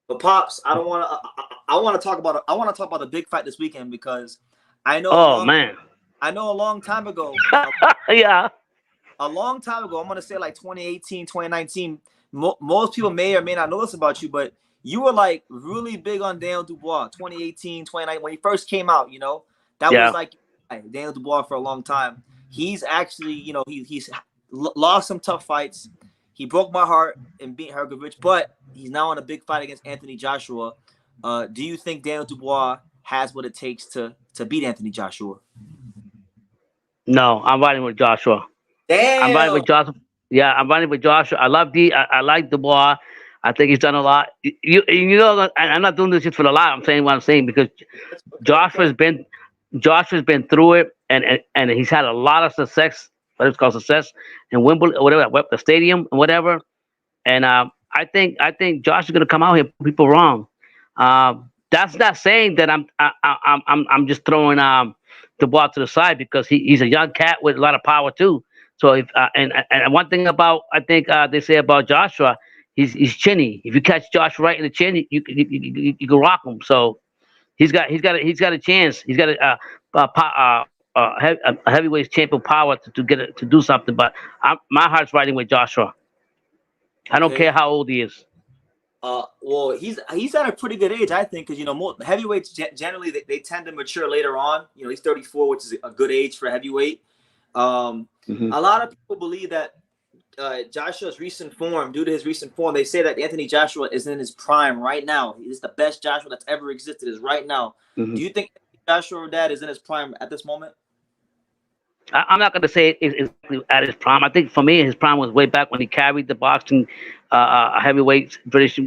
But Pops, I don't want to. I want to talk about. I want to talk about the big fight this weekend because I know a Oh long. man. I know a long time ago. Yeah. A long time ago. I'm gonna say like 2018, 2019. Most people may or may not know this about you, but you were like really big on Daniel Dubois. 2018, 2019 when he first came out. That was Yeah. like Daniel Dubois for a long time. He's actually, he's lost some tough fights. He broke my heart and beat Hergovich, but he's now on a big fight against Anthony Joshua. Do you think Daniel Dubois has what it takes to beat Anthony Joshua? No, I'm riding with Joshua. I'm riding Damn. with Joshua. Yeah, I'm riding with Joshua. I like Dubois. I think he's done a lot. I'm not doing this just for the lot. I'm saying what I'm saying because Fair point. Joshua's been Joshua's been through it, and he's had a lot of success. What it's called success in Wimbledon, or whatever, the stadium, and whatever. And I think Josh is gonna come out here and prove people wrong. That's not saying that I'm just throwing the ball to the side because he's a young cat with a lot of power too. So if and one thing about I think they say about Joshua, he's chinny. If you catch Joshua right in the chin, you can rock him. So he's got a chance. He's got a heavyweight champion power to do something. But my heart's riding with Joshua. I don't Okay. care how old he is. Well, he's at a pretty good age, I think, because more heavyweights generally they tend to mature later on. He's 34, which is a good age for a heavyweight. Hmm. A lot of people believe that Joshua's recent form, due to his recent form, they say that Anthony Joshua is in his prime right now. He's the best Joshua that's ever existed is right now. Hmm. Do you think Joshua Dad is in his prime at this moment? I'm not going to say it's exactly at his prime. I think for me, his prime was way back when he carried the boxing heavyweight British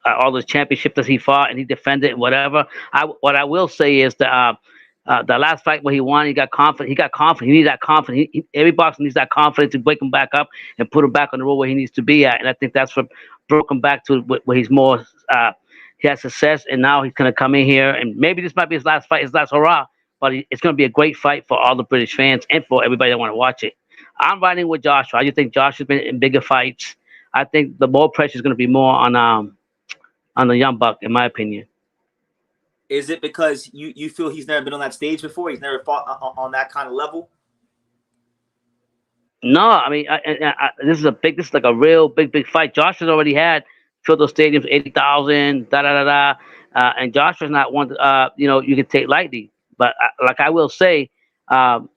all those championships that he fought and he defended and whatever. What I will say is that the last fight where he won, he got confident. He got confident. He needs that confidence. Every boxer needs that confidence to wake him back up and put him back on the road where he needs to be at. And I think that's what broke him back to where he's more. He has success, and now he's going to come in here, and maybe this might be his last fight, his last hurrah. But it's going to be a great fight for all the British fans and for everybody that want to watch it. I'm riding with Joshua. I just think Joshua's been in bigger fights. I think the more pressure is going to be more on the young buck, in my opinion. Is it because you feel he's never been on that stage before? He's never fought on that kind of level? No, I mean, this is like a real big fight. Josh has already had filled those stadiums, 80,000, da da da da, and Josh was not one, you can take lightly. But like I will say, um,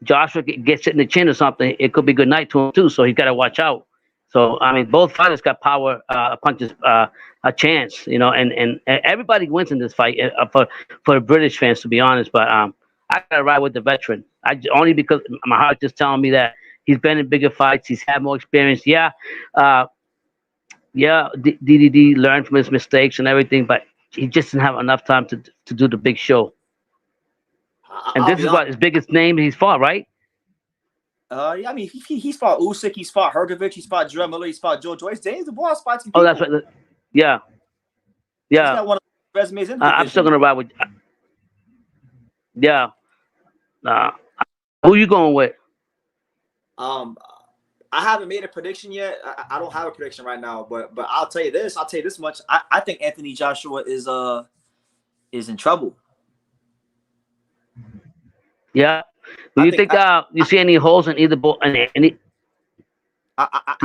Joshua gets hit in the chin or something, it could be good night to him too. So he's got to watch out. So I mean, both fighters got power punches, a chance, and everybody wins in this fight for the British fans, to be honest. But I gotta ride with the veteran. Only because my heart just telling me that he's been in bigger fights, he's had more experience. Yeah, uh, yeah, DDD learned from his mistakes and everything, but he just didn't have enough time to do the big show. And I'll this be is honest. what his biggest name he's fought, right? Yeah, I mean, he's fought Usyk, he's fought Hergovich, he's fought Drew Miller, he's fought Joe Joyce. James Dubois fought some Oh, that's people. right. Yeah, He's yeah. got one of the resumes in the I'm still division. gonna ride with. Yeah. Uh, who you going with? Um, I haven't made a prediction yet. I don't have a prediction right now, but I'll tell you this. I'll tell you this much. I think Anthony Joshua is in trouble. Yeah. Do I you think think you see any holes in either do I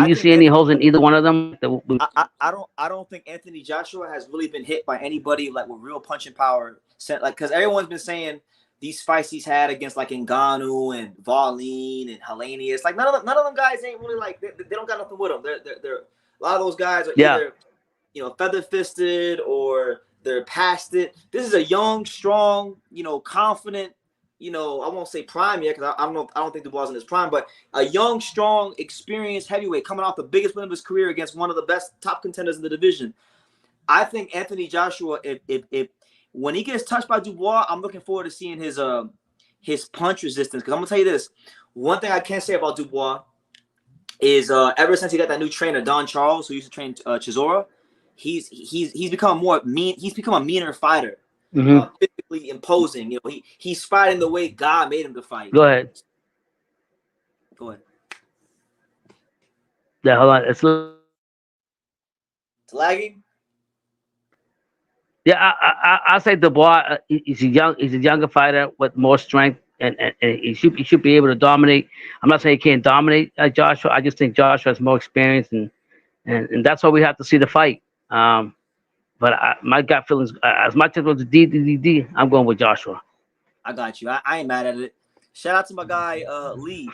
you think see any Anthony. holes in either one of them? I don't think Anthony Joshua has really been hit by anybody like with real punching power. Like because everyone's been saying these fights he's had against like Ngannou and Varleen and Helenius. Like none of them guys ain't really like they don't got nothing with them. They're a lot of those guys are Yeah. either feather fisted or they're past it. This is a young, strong, confident. I won't say prime yet because I don't know. I don't think Dubois in his prime, but a young, strong, experienced heavyweight coming off the biggest win of his career against one of the best top contenders in the division. I think Anthony Joshua, if when he gets touched by Dubois, I'm looking forward to seeing his punch resistance. Because I'm gonna tell you this, one thing I can't say about Dubois is ever since he got that new trainer Don Charles, who used to train Chisora, he's become more mean. He's become a meaner fighter, Hmm. physically imposing. He's fighting the way God made him to fight. Go ahead. Go ahead. Yeah. Hold on. It's lagging. Yeah, I say Dubois. He's a younger fighter with more strength, and he should be able to dominate. I'm not saying he can't dominate Joshua. I just think Joshua has more experience, and that's why we have to see the fight. But my gut feelings, as much as it was a D, I'm going with Joshua. I got you. I ain't mad at it. Shout out to my guy Lee.